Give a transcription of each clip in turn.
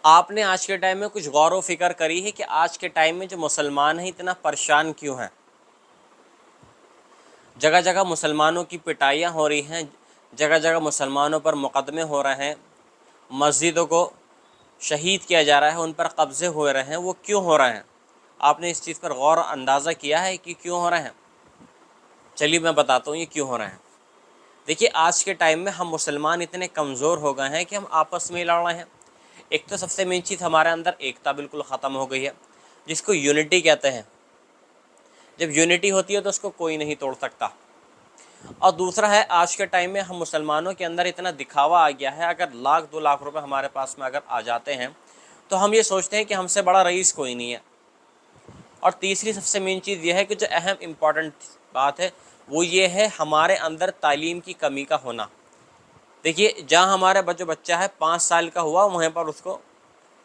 آپ نے آج کے ٹائم میں کچھ غور و فکر کری ہے کہ آج کے ٹائم میں جو مسلمان ہیں اتنا پریشان کیوں ہیں؟ جگہ جگہ مسلمانوں کی پٹائیاں ہو رہی ہیں، جگہ جگہ مسلمانوں پر مقدمے ہو رہے ہیں، مسجدوں کو شہید کیا جا رہا ہے، ان پر قبضے ہو رہے ہیں، وہ کیوں ہو رہے ہیں؟ آپ نے اس چیز پر غور و اندازہ کیا ہے کہ کیوں ہو رہے ہیں؟ چلیے میں بتاتا ہوں یہ کیوں ہو رہے ہیں۔ دیکھیے آج کے ٹائم میں ہم مسلمان اتنے کمزور ہو گئے ہیں کہ ہم آپس میں لڑ رہے ہیں۔ ایک تو سب سے مین چیز ہمارے اندر ایکتا بالکل ختم ہو گئی ہے، جس کو یونٹی کہتے ہیں۔ جب یونٹی ہوتی ہے تو اس کو کوئی نہیں توڑ سکتا۔ اور دوسرا ہے آج کے ٹائم میں ہم مسلمانوں کے اندر اتنا دکھاوا آ گیا ہے، اگر لاکھ 2 لاکھ روپے ہمارے پاس میں اگر آ جاتے ہیں تو ہم یہ سوچتے ہیں کہ ہم سے بڑا رئیس کوئی نہیں ہے۔ اور تیسری سب سے مین چیز یہ ہے کہ جو اہم امپورٹنٹ بات ہے وہ یہ ہے ہمارے اندر تعلیم کی کمی کا ہونا۔ دیکھیے جہاں ہمارا بچہ ہے 5 سال کا ہوا وہیں پر اس کو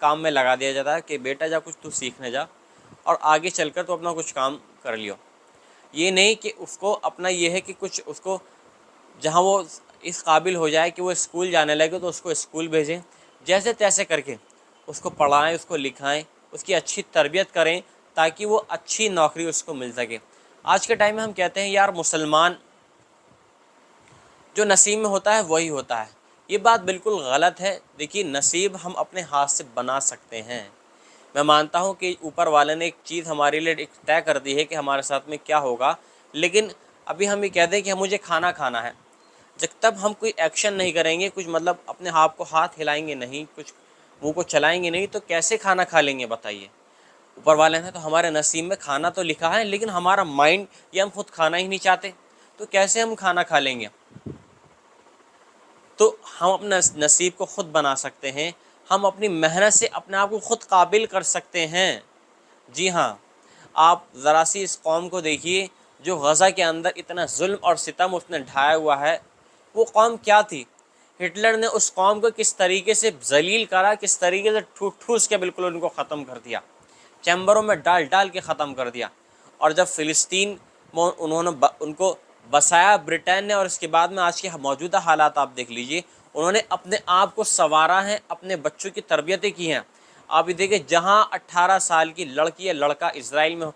کام میں لگا دیا جاتا ہے کہ بیٹا جا کچھ تو سیکھنے جا اور آگے چل کر تو اپنا کچھ کام کر لیو۔ یہ نہیں کہ اس کو اپنا یہ ہے کہ کچھ اس کو جہاں وہ اس قابل ہو جائے کہ وہ اسکول جانے لگے تو اس کو اسکول بھیجیں، جیسے تیسے کر کے اس کو پڑھائیں، اس کو لکھائیں، اس کی اچھی تربیت کریں تاکہ وہ اچھی نوکری اس کو مل سکے۔ آج کے ٹائم میں ہم کہتے ہیں یار مسلمان جو نصیب میں ہوتا ہے وہی ہوتا ہے، یہ بات بالکل غلط ہے۔ دیکھیے نصیب ہم اپنے ہاتھ سے بنا سکتے ہیں۔ میں مانتا ہوں کہ اوپر والے نے ایک چیز ہمارے لیے ایک طے کر دی ہے کہ ہمارے ساتھ میں کیا ہوگا، لیکن ابھی ہم یہ کہتے ہیں کہ مجھے کھانا کھانا ہے، جب تک ہم کوئی ایکشن نہیں کریں گے، کچھ مطلب اپنے آپ کو ہاتھ ہلائیں گے نہیں، کچھ منہ کو چلائیں گے نہیں، تو کیسے کھانا کھا لیں گے بتائیے؟ اوپر والے نے تو ہمارے نصیب میں کھانا تو لکھا ہے، لیکن ہمارا مائنڈ یہ ہم خود کھانا ہی نہیں چاہتے، تو کیسے ہم کھانا کھا لیں گے؟ تو ہم اپنا نصیب کو خود بنا سکتے ہیں، ہم اپنی محنت سے اپنے آپ کو خود قابل کر سکتے ہیں۔ جی ہاں، آپ ذرا سی اس قوم کو دیکھیے جو غزہ کے اندر اتنا ظلم اور ستم اس نے ڈھایا ہوا ہے، وہ قوم کیا تھی؟ ہٹلر نے اس قوم کو کس طریقے سے ذلیل کرا، کس طریقے سے ٹھوس کے بالکل ان کو ختم کر دیا، چیمبروں میں ڈال ڈال کے ختم کر دیا۔ اور جب فلسطین میں انہوں نے ان کو بسایا برٹین نے، اور اس کے بعد میں آج کے موجودہ حالات آپ دیکھ لیجئے، انہوں نے اپنے آپ کو سنوارا ہے، اپنے بچوں کی تربیتیں کی ہیں۔ آپ یہ دیکھیں جہاں 18 سال کی لڑکی یا لڑکا اسرائیل میں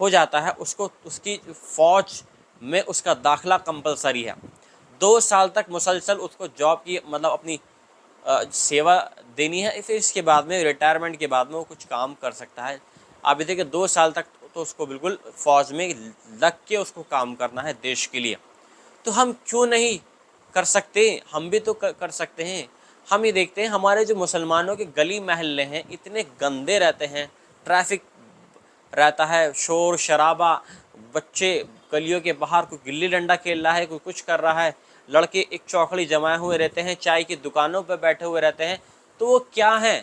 ہو جاتا ہے، اس کو اس کی فوج میں اس کا داخلہ کمپلسری ہے، 2 سال تک مسلسل اس کو جاب کی مطلب اپنی سیوا دینی ہے، پھر اس کے بعد میں ریٹائرمنٹ کے بعد میں وہ کچھ کام کر سکتا ہے۔ آپ یہ دیکھیں 2 سال تک تو اس کو بالکل فوج میں لگ کے اس کو کام کرنا ہے دیش کے لیے۔ تو ہم کیوں نہیں کر سکتے؟ ہم بھی تو کر سکتے ہیں۔ ہم یہ دیکھتے ہیں ہمارے جو مسلمانوں کے گلی محلے ہیں اتنے گندے رہتے ہیں، ٹریفک رہتا ہے، شور شرابہ، بچے گلیوں کے باہر کوئی گلی ڈنڈا کھیل رہا ہے، کوئی کچھ کر رہا ہے، لڑکے ایک چوکھڑی جمائے ہوئے رہتے ہیں، چائے کی دکانوں پہ بیٹھے ہوئے رہتے ہیں۔ تو وہ کیا ہیں؟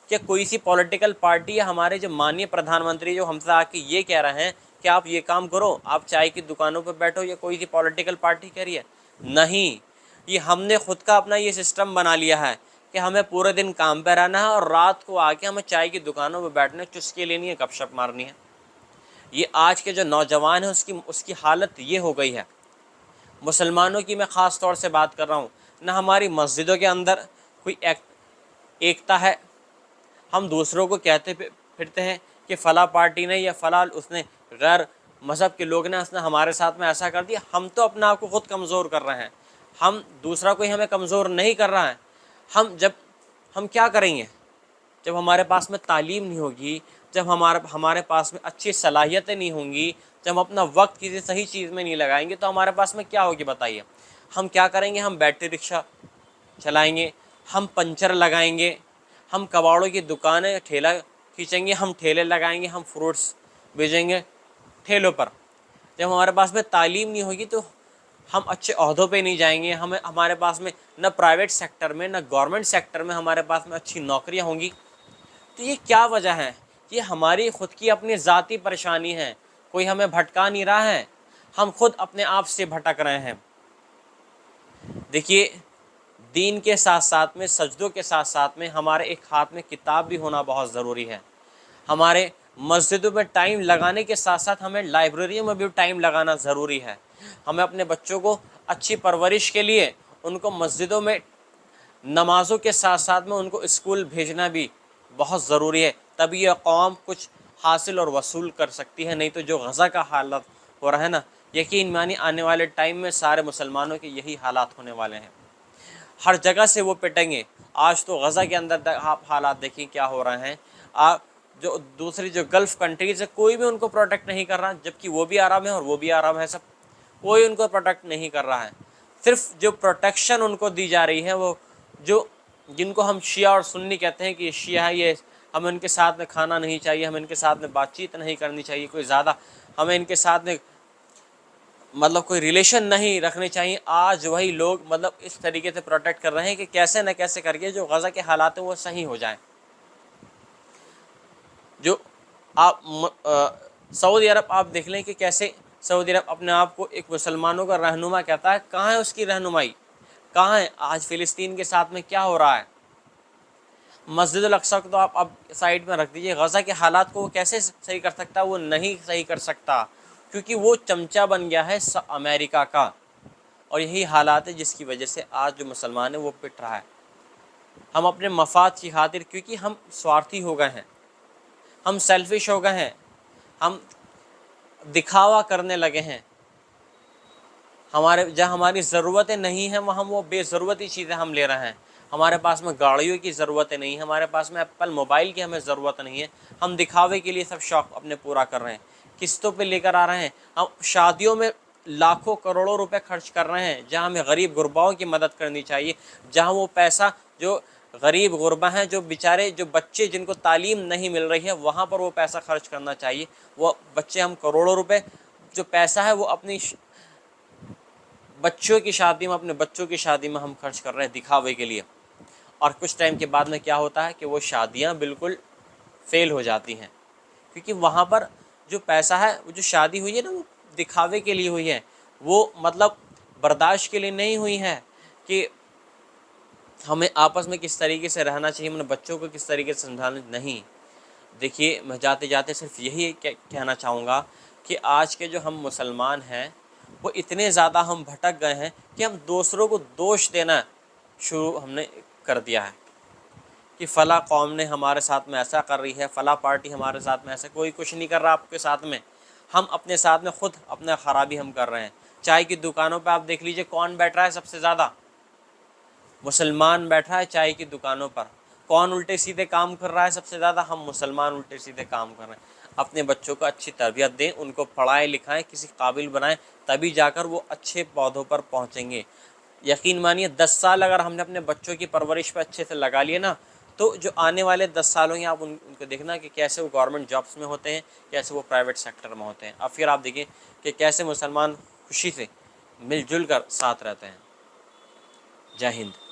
کہ کوئی سی پولیٹیکل پارٹی یا ہمارے جو مانیہ پردھان منتری جو ہم سے آ کے یہ کہہ رہے ہیں کہ آپ یہ کام کرو، آپ چائے کی دکانوں پہ بیٹھو، یا کوئی سی پولیٹیکل پارٹی کہہ رہی ہے؟ نہیں، یہ ہم نے خود کا اپنا یہ سسٹم بنا لیا ہے کہ ہمیں پورے دن کام پہ رہنا ہے اور رات کو آ کے ہمیں چائے کی دکانوں پہ بیٹھنا ہے، چسکے لینی ہے، گپ شپ مارنی ہے۔ یہ آج کے جو نوجوان ہیں اس کی حالت یہ ہو گئی ہے۔ مسلمانوں کی میں خاص طور سے بات کر رہا ہوں، نہ ہماری مسجدوں کے اندر کوئی ایکتا ہے۔ ہم دوسروں کو کہتے پھرتے ہیں کہ فلاں پارٹی نے یا فلاں اس نے غیر مذہب کے لوگ نے اس نے ہمارے ساتھ میں ایسا کر دیا۔ ہم تو اپنا آپ کو خود کمزور کر رہے ہیں، ہم دوسرا کوئی ہمیں کمزور نہیں کر رہا ہے۔ ہم کیا کریں گے جب ہمارے پاس میں تعلیم نہیں ہوگی، جب ہمارے پاس میں اچھی صلاحیتیں نہیں ہوں گی، جب ہم اپنا وقت کسی صحیح چیز میں نہیں لگائیں گے تو ہمارے پاس میں کیا ہوگی بتائیے؟ ہم کیا کریں گے؟ ہم بیٹری رکشہ چلائیں گے، ہم پنچر لگائیں گے، ہم کباڑوں کی دکانیں ٹھیلا کھینچیں گے، ہم ٹھیلے لگائیں گے، ہم فروٹس بیچیں گے ٹھیلوں پر۔ جب ہمارے پاس میں تعلیم نہیں ہوگی تو ہم اچھے عہدوں پہ نہیں جائیں گے، ہمارے پاس میں نہ پرائیویٹ سیکٹر میں نہ گورنمنٹ سیکٹر میں ہمارے پاس میں اچھی نوکریاں ہوں گی۔ تو یہ کیا وجہ ہے؟ یہ ہماری خود کی اپنی ذاتی پریشانی ہے، کوئی ہمیں بھٹکا نہیں رہا ہے، ہم خود اپنے آپ سے بھٹک رہے ہیں۔ دیکھیے دین کے ساتھ ساتھ میں، سجدوں کے ساتھ ساتھ میں ہمارے ایک ہاتھ میں کتاب بھی ہونا بہت ضروری ہے۔ ہمارے مسجدوں میں ٹائم لگانے کے ساتھ ساتھ ہمیں لائبریریوں میں بھی ٹائم لگانا ضروری ہے۔ ہمیں اپنے بچوں کو اچھی پرورش کے لیے ان کو مسجدوں میں نمازوں کے ساتھ ساتھ میں ان کو اسکول بھیجنا بھی بہت ضروری ہے، تبھی یہ قوم کچھ حاصل اور وصول کر سکتی ہے، نہیں تو جو غزہ کا حالت ہو رہا ہے نا، یقین مانی آنے والے ٹائم میں سارے مسلمانوں کے یہی حالات ہونے والے ہیں، ہر جگہ سے وہ پٹیں گے۔ آج تو غزہ کے اندر آپ حالات دیکھیں کیا ہو رہے ہیں، جو دوسری جو گلف کنٹریز ہے کوئی بھی ان کو پروٹیکٹ نہیں کر رہا، جبکہ وہ بھی عرب ہیں اور وہ بھی عرب ہے، سب کوئی ان کو پروٹیکٹ نہیں کر رہا ہے۔ صرف جو پروٹیکشن ان کو دی جا رہی ہے وہ جو جن کو ہم شیعہ اور سنی کہتے ہیں کہ یہ شیعہ ہے، یہ ہمیں ان کے ساتھ میں کھانا نہیں چاہیے، ہمیں ان کے ساتھ میں بات چیت نہیں کرنی چاہیے، کوئی زیادہ ہمیں ان کے ساتھ میں مطلب کوئی ریلیشن نہیں رکھنے چاہیے، آج وہی لوگ مطلب اس طریقے سے پروٹیکٹ کر رہے ہیں کہ کیسے نہ کیسے کر کے جو غزہ کے حالات ہیں وہ صحیح ہو جائیں۔ جو آپ سعودی عرب آپ دیکھ لیں کہ کیسے سعودی عرب اپنے آپ کو ایک مسلمانوں کا رہنما کہتا ہے، کہاں ہے اس کی رہنمائی، کہاں ہے؟ آج فلسطین کے ساتھ میں کیا ہو رہا ہے؟ مسجد الاقصیٰ کو تو آپ اب سائڈ میں رکھ دیجئے، غزہ کے حالات کو وہ کیسے صحیح کر سکتا؟ وہ نہیں صحیح کر سکتا، کیونکہ وہ چمچہ بن گیا ہے امریکہ کا، اور یہی حالات ہے جس کی وجہ سے آج جو مسلمان ہے وہ پٹ رہا ہے۔ ہم اپنے مفاد کی خاطر، کیونکہ ہم سوارتھی ہو گئے ہیں، ہم سیلفش ہو گئے ہیں، ہم دکھاوا کرنے لگے ہیں، جہاں ہماری ضرورتیں نہیں ہیں وہاں وہ بے ضرورتی چیزیں ہم لے رہے ہیں۔ ہمارے پاس میں گاڑیوں کی ضرورتیں نہیں ہیں، ہمارے پاس میں ایپل موبائل کی ہمیں ضرورت نہیں ہے، ہم دکھاوے کے لیے سب شوق اپنے پورا کر رہے ہیں، قسطوں پہ لے کر آ رہے ہیں، ہم شادیوں میں لاکھوں کروڑوں روپے خرچ کر رہے ہیں، جہاں ہمیں غریب غرباؤں کی مدد کرنی چاہیے، جہاں وہ پیسہ جو غریب غربا ہیں، جو بیچارے جو بچے جن کو تعلیم نہیں مل رہی ہے، وہاں پر وہ پیسہ خرچ کرنا چاہیے۔ وہ بچے ہم کروڑوں روپے جو پیسہ ہے وہ اپنی بچوں کی شادی میں، اپنے بچوں کی شادی میں ہم خرچ کر رہے ہیں دکھاوے کے لیے، اور کچھ ٹائم کے بعد میں کیا ہوتا ہے کہ وہ شادیاں بالکل فیل ہو جاتی ہیں، کیونکہ وہاں پر جو پیسہ ہے، وہ جو شادی ہوئی ہے نا، وہ دکھاوے کے لیے ہوئی ہے، وہ مطلب برداشت کے لیے نہیں ہوئی ہے کہ ہمیں آپس میں کس طریقے سے رہنا چاہیے، اپنے بچوں کو کس طریقے سے سمجھانا نہیں۔ دیکھیے، میں جاتے جاتے صرف یہی کہنا چاہوں گا کہ آج کے جو ہم مسلمان ہیں وہ اتنے زیادہ ہم بھٹک گئے ہیں کہ ہم دوسروں کو دوش دینا شروع ہم نے کر دیا ہے کہ فلاں قوم نے ہمارے ساتھ میں ایسا کر رہی ہے، فلاں پارٹی ہمارے ساتھ میں ایسا، کوئی کچھ نہیں کر رہا آپ کے ساتھ میں، ہم اپنے ساتھ میں خود اپنا خرابی ہم کر رہے ہیں۔ چائے کی دکانوں پہ آپ دیکھ لیجئے کون بیٹھ رہا ہے سب سے زیادہ؟ مسلمان بیٹھا ہے چائے کی دکانوں پر۔ کون الٹے سیدھے کام کر رہا ہے سب سے زیادہ؟ ہم مسلمان الٹے سیدھے کام کر رہے ہیں۔ اپنے بچوں کو اچھی تربیت دیں، ان کو پڑھائیں لکھائیں، کسی قابل بنائیں، تبھی جا کر وہ اچھے پودوں پر پہنچیں گے۔ یقین مانیے 10 سال اگر ہم نے اپنے بچوں کی پرورش پہ اچھے سے لگا لیے نا، تو جو آنے والے 10 سالوں ہیں آپ ان کو دیکھنا کہ کیسے وہ گورنمنٹ جابس میں ہوتے ہیں، کیسے وہ پرائیویٹ سیکٹر میں ہوتے ہیں، اب پھر آپ دیکھیں کہ کیسے مسلمان خوشی سے مل جل کر ساتھ رہتے ہیں۔ جے ہند۔